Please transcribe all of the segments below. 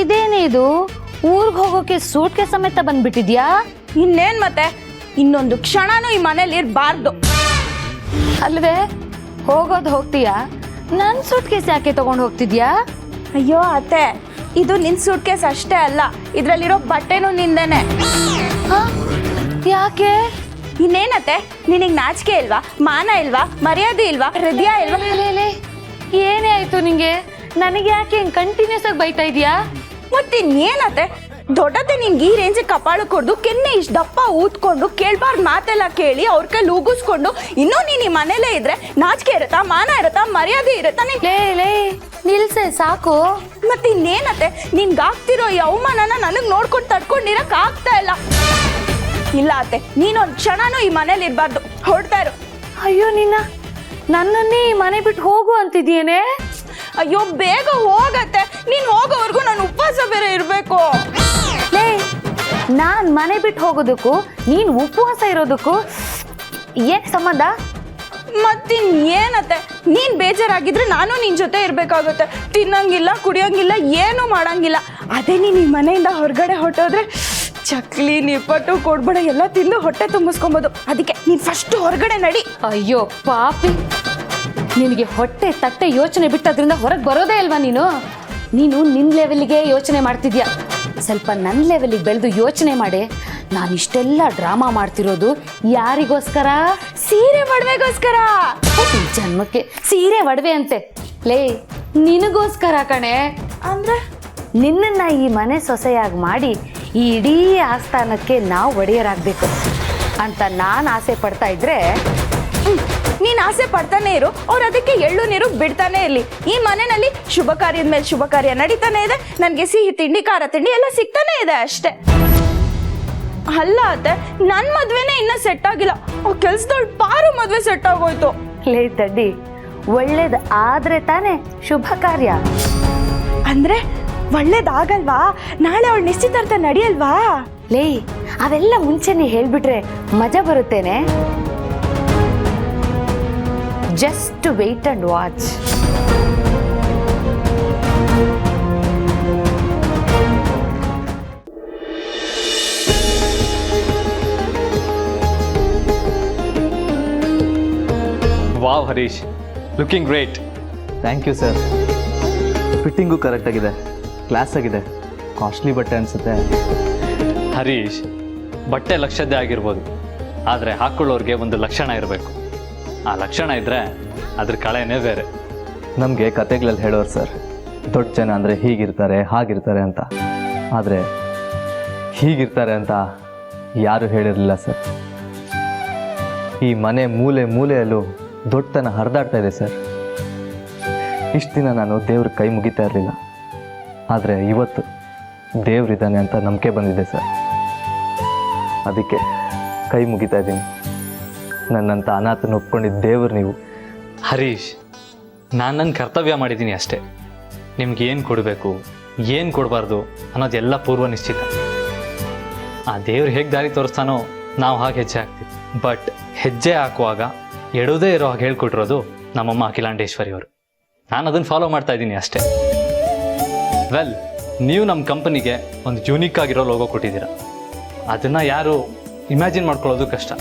ಇದೇನೇ ಇದು ಊರ್ಗ್ ಹೋಗೋಕೆ ಸೂಟ್ಕೆ ಸಮೇತ ಬಂದ್ಬಿಟ್ಟಿದ್ಯಾ? ಇನ್ನೇನ್ ಮತ್ತೆ, ಇನ್ನೊಂದು ಕ್ಷಣನೂ ಈ ಮನೇಲಿ ಇರಬಾರ್ದು. ಅಲ್ವೇ, ಹೋಗೋದು ಹೋಗ್ತೀಯಾ, ನನ್ ಸೂಟ್ಕೇಸ್ ಯಾಕೆ ತಗೊಂಡು ಹೋಗ್ತಿದ್ಯಾ? ಅಯ್ಯೋ ಅತ್ತೆ, ಇದು ನಿನ್ ಸೂಟ್ ಕೇಸ್ ಅಷ್ಟೇ ಅಲ್ಲ, ಇದ್ರಲ್ಲಿರೋ ಬಟ್ಟೆನೂ ನಿಂದೇನೆ. ಯಾಕೆ? ಇನ್ನೇನತ್ತೆ, ನಿನಗ್ ನಾಚಿಕೆ ಇಲ್ವಾ, ಮಾನ ಇಲ್ವಾ, ಮರ್ಯಾದೆ ಇಲ್ವಾ, ಹೃದಯ ಇಲ್ವಾ? ಏನೇ ಆಯ್ತು ನಿಂಗೆ? ನನಗೆ ಯಾಕೆ ಹಿಂಗ್ ಕಂಟಿನ್ಯೂಸ್ ಆಗಿ ಬೈತಾ ಇದೀಯಾ? ಮತ್ತಿನ್ನೇನತ್ತೆ, ದೊಡ್ಡತೆ ನಿನ್ಗೆ ಈ ರೇಂಜ್ ಕಪಾಳು ಕೊಡ್ದು, ಕೆನ್ನೆ ಇಷ್ಟು ದಪ್ಪ ಊದ್ಕೊಂಡು, ಕೇಳ್ಬಾರ್ದು ಮಾತೆಲ್ಲ ಕೇಳಿ ಅವ್ರ ಕೈಲಿ ಉಗಿಸ್ಕೊಂಡು, ಇನ್ನೂ ನೀನ್ ಈ ಮನೇಲೇ ಇದ್ರೆ ನಾಚಿಕೆ ಇರುತ್ತಾ, ಮಾನ ಇರುತ್ತಾ, ಮರ್ಯಾದೆ ಇರುತ್ತಾ? ನಿಲ್ಸೆ ಸಾಕು. ಮತ್ತಿನ್ನೇನತ್ತೆ, ನಿನ್ಗಾಗ್ತಿರೋ ಈ ಅವಮಾನನ ನನಗ್ ನೋಡ್ಕೊಂಡು ತಡ್ಕೊಂಡಿರಕ್ ಆಗ್ತಾ ಇಲ್ಲ. ಇಲ್ಲ ಅತ್ತೆ, ನೀನೊಂದ್ ಕ್ಷಣನೂ ಈ ಮನೇಲಿ ಇರ್ಬಾರ್ದು, ಹೊರಡ್ತಾ ಇರು. ಅಯ್ಯೋ ನನ್ನನ್ನೇ ಈ ಮನೆ ಬಿಟ್ಟು ಹೋಗು ಅಂತಿದ್ಯೇನೆ? ಅಯ್ಯೋ ಬೇಗ ಹೋಗತ್ತೆ, ನೀನ್ ಹೋಗೋವರೆಗೂ ನಾನು ಉಪವಾಸ ಬೇರೆ ಇರ್ಬೇಕು. ನಾನ್ ಮನೆ ಬಿಟ್ಟು ಹೋಗೋದಕ್ಕೂ ನೀನ್ ಉಪವಾಸ ಇರೋದಕ್ಕೂ ಏನ್ ಸಂಬಂಧ? ಮತ್ತಿನ್ನೇನತ್ತೆ, ನೀನ್ ಬೇಜಾರಾಗಿದ್ರೆ ನಾನು ನಿನ್ ಜೊತೆ ಇರ್ಬೇಕಾಗುತ್ತೆ. ತಿನ್ನಂಗಿಲ್ಲ, ಕುಡಿಯಂಗಿಲ್ಲ, ಏನು ಮಾಡಂಗಿಲ್ಲ. ಅದೇ ನೀನ್ ಈ ಮನೆಯಿಂದ ಹೊರಗಡೆ ಹೊಟ್ಟೋದ್ರೆ ಚಕ್ಲಿ, ನಿಪ್ಪಟ್ಟು, ಕೊಡ್ಬೇಡ ಎಲ್ಲ ತಿಂದು ಹೊಟ್ಟೆ ತುಂಬಿಸ್ಕೊಬೋದು. ಅದಕ್ಕೆ ನೀನ್ ಫಸ್ಟ್ ಹೊರಗಡೆ ನಡಿ. ಅಯ್ಯೋ ಪಾಪಿ, ನಿನಗೆ ಹೊಟ್ಟೆ ತಟ್ಟೆ ಯೋಚನೆ ಬಿಟ್ಟದ್ರಿಂದ ಹೊರಗೆ ಬರೋದೇ ಇಲ್ವಾ ನೀನು? ನಿನ್ನ ಲೆವೆಲ್ಗೆ ಯೋಚನೆ ಮಾಡ್ತಿದ್ಯಾ. ಸ್ವಲ್ಪ ನನ್ನ ಲೆವೆಲ್ಗೆ ಬೆಳೆದು ಯೋಚನೆ ಮಾಡಿ. ನಾನು ಇಷ್ಟೆಲ್ಲ ಡ್ರಾಮಾ ಮಾಡ್ತಿರೋದು ಯಾರಿಗೋಸ್ಕರ? ಸೀರೆ ಒಡವೆಗೋಸ್ಕರ. ಜನ್ಮಕ್ಕೆ ಸೀರೆ ಒಡವೆ ಅಂತೆ? ನಿನಗೋಸ್ಕರ ಕಣೆ. ಅಂದ್ರೆ ನಿನ್ನನ್ನ ಈ ಮನೆ ಸೊಸೆಯಾಗಿ ಮಾಡಿ ಈ ಇಡೀ ಆಸ್ಥಾನಕ್ಕೆ ನಾವು ಒಡೆಯರಾಗಬೇಕು ಅಂತ ನಾನು ಆಸೆ ಪಡ್ತಾ ಇದ್ರೆ, ನೀನ್ ಆಸೆ ಪಡ್ತಾನೆ ಇರು, ಅವ್ರು ಅದಕ್ಕೆ ಎಳ್ಳು ನೀರು ಬಿಡ್ತಾನೆ ಇರ್ಲಿ. ಈ ಮನೆಯಲ್ಲಿ ಶುಭ ಕಾರ್ಯದ ಮೇಲೆ ಶುಭ ಕಾರ್ಯ ನಡೀತಾನೆ ಇದೆ. ನನ್ಗೆ ಸಿಹಿ ತಿಂಡಿ, ಖಾರ ತಿಂಡಿ ಎಲ್ಲ ಸಿಗ್ತಾನೆ ಇದೆ ಅಷ್ಟೇ. ಅಲ್ಲ ಅತ್ತೆ, ನನ್ ಮದ್ವೆನೇ ಇನ್ನ ಸೆಟ್ ಆಗಿಲ್ಲ. ಕೆಲ್ಸದೊಳ್ ಪಾರು ಮದ್ವೆ ಸೆಟ್ ಆಗೋಯ್ತು. ತಡ್ಡಿ, ಒಳ್ಳೇದ್ ಆದ್ರೆ ತಾನೇ ಶುಭ ಕಾರ್ಯ. ಅಂದ್ರೆ ಒಳ್ಳೇದಾಗಲ್ವಾ? ನಾಳೆ ಅವಳು ನಿಶ್ಚಿತಾರ್ಥ ನಡೆಯಲ್ವಾ? ಅವೆಲ್ಲ ಮುಂಚೆನೆ ಹೇಳ್ಬಿಟ್ರೆ ಮಜಾ ಬರುತ್ತೇನೆ. Just wait and watch. Wow Harish, looking great. Thank you sir. Fitting ಕರೆಕ್ಟಾಗಿದೆ, ಕ್ಲಾಸ್ ಆಗಿದೆ, ಕಾಸ್ಟ್ಲಿ ಬಟ್ಟೆ ಅನಿಸುತ್ತೆ. ಹರೀಶ್, ಬಟ್ಟೆ ಲಕ್ಷದ್ದೇ ಆಗಿರ್ಬೋದು, ಆದರೆ ಹಾಕ್ಕೊಳ್ಳೋರಿಗೆ ಒಂದು ಲಕ್ಷಣ ಇರಬೇಕು. ಆ ಲಕ್ಷಣ ಇದ್ದರೆ ಅದ್ರ ಕಳೆನೇ ಬೇರೆ. ನಮಗೆ ಕತೆಗಳಲ್ಲಿ ಹೇಳೋರು ಸರ್, ದೊಡ್ಡ ಜನ ಅಂದರೆ ಹೀಗಿರ್ತಾರೆ ಹಾಗಿರ್ತಾರೆ ಅಂತ. ಆದರೆ ಹೀಗಿರ್ತಾರೆ ಅಂತ ಯಾರೂ ಹೇಳಿರಲಿಲ್ಲ ಸರ್. ಈ ಮನೆ ಮೂಲೆ ಮೂಲೆಯಲ್ಲೂ ದೊಡ್ಡತನ ಹರಿದಾಡ್ತಾ ಇದೆ ಸರ್. ಇಷ್ಟು ದಿನ ನಾನು ದೇವ್ರ ಕೈ ಮುಗಿತಾ ಇರಲಿಲ್ಲ, ಆದರೆ ಇವತ್ತು ದೇವ್ರಿದ್ದಾನೆ ಅಂತ ನಂಬಿಕೆ ಬಂದಿದೆ ಸರ್. ಅದಕ್ಕೆ ಕೈ ಮುಗಿತಾ ಇದ್ದೀನಿ. ನನ್ನಂಥ ಅನಾಥನ ಒಪ್ಕೊಂಡಿದ್ದ ದೇವ್ರು ನೀವು. ಹರೀಶ್, ನಾನು ನನ್ನ ಕರ್ತವ್ಯ ಮಾಡಿದ್ದೀನಿ ಅಷ್ಟೇ. ನಿಮ್ಗೆ ಏನು ಕೊಡಬೇಕು, ಏನು ಕೊಡಬಾರ್ದು ಅನ್ನೋದೆಲ್ಲ ಪೂರ್ವ ನಿಶ್ಚಿತ. ಆ ದೇವ್ರು ಹೇಗೆ ದಾರಿ ತೋರಿಸ್ತಾನೋ ನಾವು ಹಾಗೆ ಹೆಜ್ಜೆ ಹಾಕ್ತೀವಿ. ಬಟ್ ಹೆಜ್ಜೆ ಹಾಕುವಾಗ ಎಡೋದೇ ಇರೋ ಹಾಗೆ ಹೇಳ್ಕೊಟ್ಟಿರೋದು ನಮ್ಮಮ್ಮ ಅಖಿಲಾಂಡೇಶ್ವರಿ ಅವರು. ನಾನು ಅದನ್ನು ಫಾಲೋ ಮಾಡ್ತಾ ಇದ್ದೀನಿ ಅಷ್ಟೇ. ವೆಲ್, ನೀವು ನಮ್ಮ ಕಂಪನಿಗೆ ಒಂದು ಯೂನಿಕ್ ಆಗಿರೋ ಲೋಗೋ ಕೊಟ್ಟಿದ್ದೀರ. ಅದನ್ನು ಯಾರು ಇಮ್ಯಾಜಿನ್ ಮಾಡ್ಕೊಳ್ಳೋದು ಕಷ್ಟ.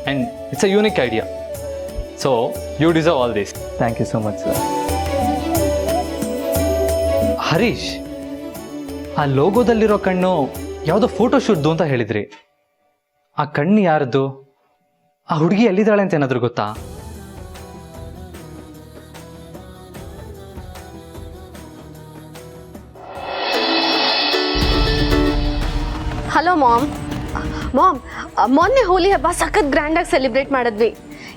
And it's a unique idea. So you deserve all this. Thank you so much sir. Harish, ಆ ಲೋಗೋದಲ್ಲಿರೋ ಕಣ್ಣು ಯಾವುದೋ ಫೋಟೋ ಶೂಟ್ದು ಅಂತ ಹೇಳಿದ್ರಿ. ಆ ಕಣ್ಣು ಯಾರದ್ದು? ಆ ಹುಡುಗಿ ಎಲ್ಲಿದ್ದಾಳೆ ಅಂತ ಏನಾದರೂ ಗೊತ್ತಾ? Hello ma'am. ಮೊನ್ನೆ ಹೋಲಿ ಹಬ್ಬ ಸಖತ್ ಗ್ರ್ಯಾಂಡಾಗಿ ಸೆಲೆಬ್ರೇಟ್ ಮಾಡಿದ್ವಿ.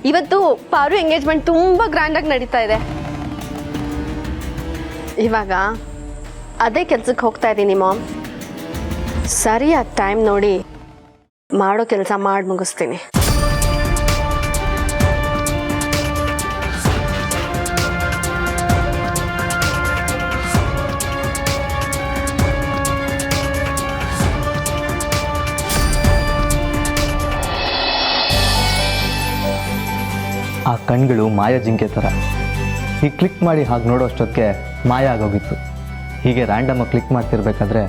ಇವತ್ತು ಪಾರು ಎಂಗೇಜ್ಮೆಂಟ್ ತುಂಬ ಗ್ರ್ಯಾಂಡಾಗಿ ನಡೀತಾ ಇದೆ. ಇವಾಗ ಅದೇ ಕೆಲಸಕ್ಕೆ ಹೋಗ್ತಾ ಇದ್ದೀನಿ ಮಾಮ್. ಸರಿಯಾದ ಟೈಮ್ ನೋಡಿ ಮಾಡೋ ಕೆಲಸ ಮಾಡಿ ಮುಗಿಸ್ತೀನಿ. ಆ ಕಣ್ಗಳು ಮಾಯ ಜಿಂಕೆ ಥರ. ಈ ಕ್ಲಿಕ್ ಮಾಡಿ ಹಾಗೆ ನೋಡೋಷ್ಟೊತ್ತಿಗೆ ಮಾಯ ಆಗೋಗಿತ್ತು. ಹೀಗೆ ರ್ಯಾಂಡಮಾಗಿ ಕ್ಲಿಕ್ ಮಾಡ್ತಿರ್ಬೇಕಾದ್ರೆ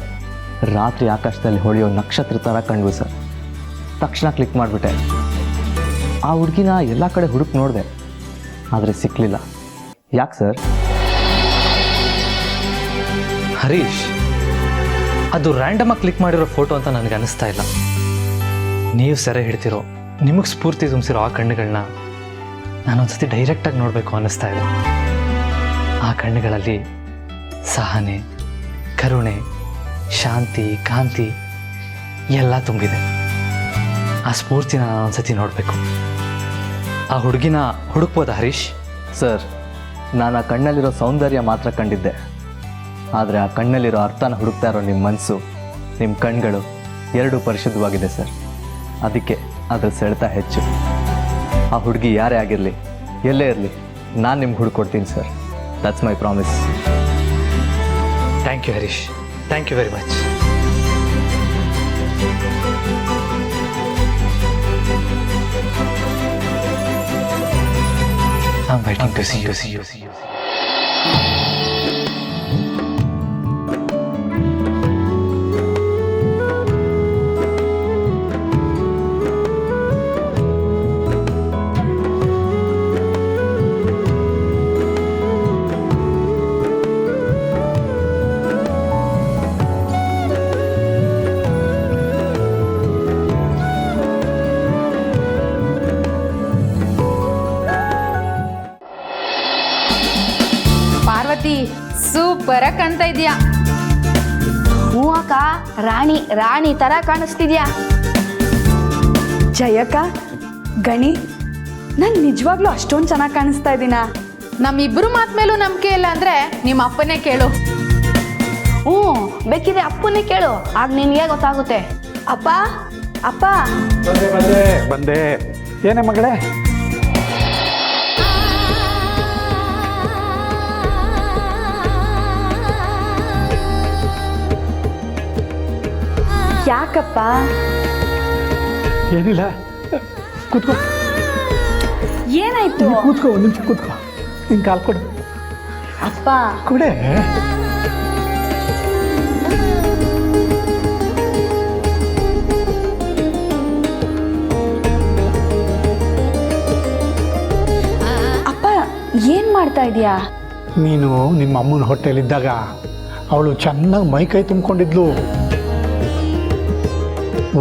ರಾತ್ರಿ ಆಕಾಶದಲ್ಲಿ ಹೊಳೆಯೋ ನಕ್ಷತ್ರ ಥರ ಕಂಡ್ವು ಸರ್. ತಕ್ಷಣ ಕ್ಲಿಕ್ ಮಾಡಿಬಿಟ್ಟೆ. ಆ ಹುಡುಗಿನ ಎಲ್ಲ ಕಡೆ ಹುಡುಕಿ ನೋಡಿದೆ, ಆದರೆ ಸಿಕ್ಕಲಿಲ್ಲ. ಯಾಕೆ ಸರ್? ಹರೀಶ್, ಅದು ರ್ಯಾಂಡಮಾಗಿ ಕ್ಲಿಕ್ ಮಾಡಿರೋ ಫೋಟೋ ಅಂತ ನನಗೆ ಅನಿಸ್ತಾ ಇಲ್ಲ. ನೀವು ಸೆರೆ ಹಿಡ್ತಿರೋ, ನಿಮಗೆ ಸ್ಫೂರ್ತಿ ತುಂಬಿಸಿರೋ ಆ ಕಣ್ಣುಗಳನ್ನ ನಾನೊಂದ್ಸತಿ ಡೈರೆಕ್ಟಾಗಿ ನೋಡಬೇಕು ಅನ್ನಿಸ್ತಾ ಇದೆ. ಆ ಕಣ್ಣುಗಳಲ್ಲಿ ಸಹನೆ, ಕರುಣೆ, ಶಾಂತಿ, ಕಾಂತಿ ಎಲ್ಲ ತುಂಬಿದೆ. ಆ ಸ್ಫೂರ್ತಿನ ನಾನು ಒಂದ್ಸತಿ ನೋಡಬೇಕು. ಆ ಹುಡುಗಿನ ಹುಡುಕ್ಬೋದಾ ಹರೀಶ್? ಸರ್, ನಾನು ಆ ಕಣ್ಣಲ್ಲಿರೋ ಸೌಂದರ್ಯ ಮಾತ್ರ ಕಂಡಿದ್ದೆ. ಆದರೆ ಆ ಕಣ್ಣಲ್ಲಿರೋ ಅರ್ಥನ ಹುಡುಕ್ತಾ ಇರೋ ನಿಮ್ಮ ಮನಸ್ಸು, ನಿಮ್ಮ ಕಣ್ಗಳು ಎರಡೂ ಪರಿಶುದ್ಧವಾಗಿದೆ ಸರ್. ಅದಕ್ಕೆ ಅದ್ರ ಸೆಳೆತ ಹೆಚ್ಚು. ಆ ಹುಡುಗಿ ಯಾರೇ ಆಗಿರಲಿ, ಎಲ್ಲೇ ಇರಲಿ, ನಾನು ನಿಮ್ಗೆ ಹುಡುಕೊಡ್ತೀನಿ ಸರ್. That's my promise. Thank you Harish, thank you very much. I'm waiting to see you. Parvathi, super ಆಗಿ ಕಾಣ್ತಾ ಇದೀಯಾ. ಹ್ಞೂ ಅಕ್ಕ, ರಾಣಿ ಥರ ಕಾಣಿಸ್ತಿದ್ಯಾ. ಜಯಕ್ಕ, ಗಣಿ, ನಾನು ನಿಜವಾಗ್ಲೂ ಅಷ್ಟೊಂದು ಚೆನ್ನಾಗಿ ಕಾಣಿಸ್ತಾ ಇದ್ದೀನಾ? ನಮ್ಮಿಬ್ರು ಮಾತ್ ಮೇಲೂ ನಂಬಿಕೆ ಇಲ್ಲ ಅಂದ್ರೆ ನಿಮ್ಮ ಅಪ್ಪನೇ ಕೇಳು. ಹ್ಞೂ, ಬೇಕಿದ್ರೆ ಅಪ್ಪನೇ ಕೇಳು, ಆಗ ನಿನಗೆ ಗೊತ್ತಾಗುತ್ತೆ. ಅಪ್ಪ ಅಪ್ಪ, ಬಂದೆ. ಏನೇ ಮಗಳೇ? ಯಾಕಪ್ಪ? ಏನಿಲ್ಲ, ಕೂತ್ಕೋ. ಏನಾಯ್ತು? ಕೂತ್ಕೋ, ಒಂದು ನಿಮಿಷ ಕೂತ್ಕೋ. ನಿನ್ ಕಾಲು ಕೊಡು. ಅಪ್ಪ, ಕೊಡೆ. ಅಪ್ಪ, ಏನ್ ಮಾಡ್ತಾ ಇದೀಯಾ? ನೀನು ನಿಮ್ಮ ಅಮ್ಮನ ಹೊಟ್ಟೆಲಿದ್ದಾಗ ಅವಳು ಚೆನ್ನಾಗಿ ಮೈ ಕೈ ತುಂಬಿಕೊಂಡಿದ್ಲು.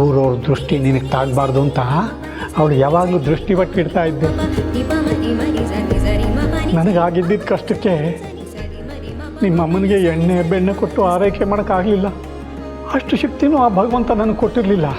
ಊರವ್ರ ದೃಷ್ಟಿ ನಿನಗೆ ತಾಗಬಾರ್ದು ಅಂತ ಅವಳು ಯಾವಾಗಲೂ ದೃಷ್ಟಿ ಬಟ್ಟಿಡ್ತಾ ಇದ್ದೆ. ನನಗಾಗಿದ್ದಿದ್ದ ಕಷ್ಟಕ್ಕೆ ನಿಮ್ಮ ಅಮ್ಮನಿಗೆ ಎಣ್ಣೆ ಬೆಣ್ಣೆ ಕೊಟ್ಟು ಆರೈಕೆ ಮಾಡೋಕ್ಕಾಗಲಿಲ್ಲ. ಅಷ್ಟು ಶಕ್ತಿನೂ ಆ ಭಗವಂತ ನನಗೆ ಕೊಟ್ಟಿರಲಿಲ್ಲ.